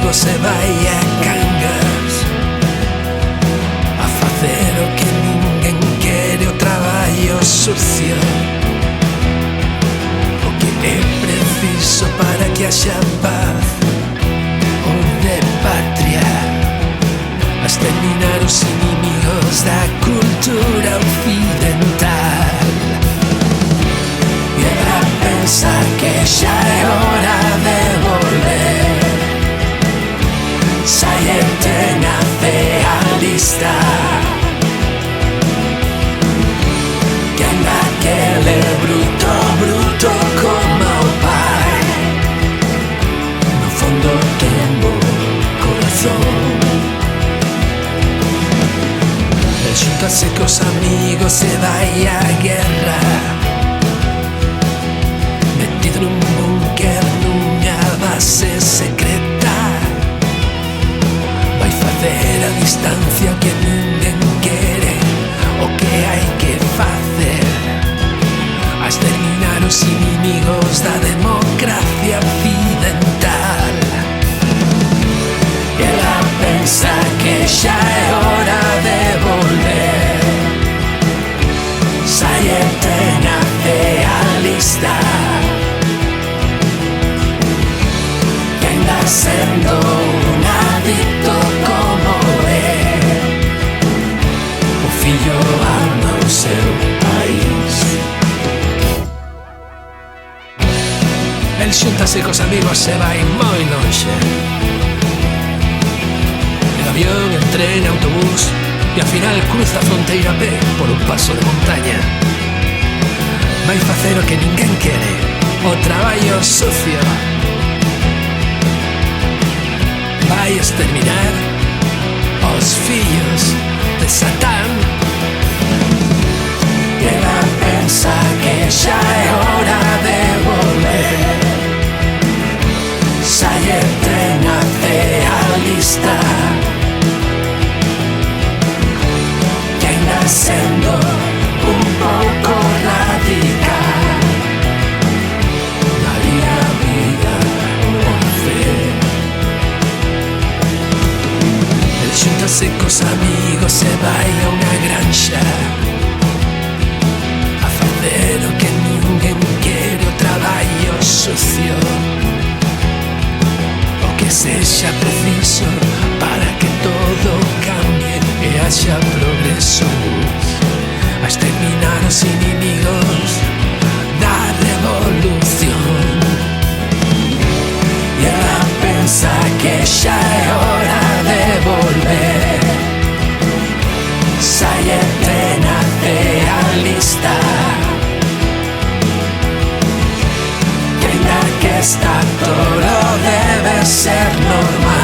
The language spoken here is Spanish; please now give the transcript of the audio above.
amigo se vai a Cangas a facer o que ninguén quere, o traballo sucio, o que é preciso para que haxa paz, o de patria, a exterminar os inimigos da cultura occidental. E a pensar que xa é hora de volver, saete na fea lista, que anda aquele bruto, bruto como o pai, no fondo ten bo corazón. El xuntase cos amigos se vai a guerra, metido nun búnker nunha base secreta, vai facer a distancia que ninguén quere, o que hai que facer, a exterminar os inimigos da democracia occidental. E ela pensa que xa é hora de volver, saete na fea lista, que anda sendo un adicto como é, o fillo ama o seu país. El xuntase cos amigos se vai moi lonxe, en avión, en tren, autobús, e ao final cruza a fronteira a pé por un paso de montaña. Vai facer o que ninguén quere, o traballo sucio, vai exterminar os fillos de Satán. E ela pensa que xa é hora de volver, saete na fea lista, que ainda sendo un pouco radical, daría vida por fe. El xuntase cos amigos se vai a unha granxa a facer o que ninguén quere, o traballo sucio, o que sexa preciso para que todo cambie e haxa progreso, a exterminar os inimigos da revolución. E ela pensa que xa é hora de volver, saete na fea lista, que ainda que está todo debe ser normal.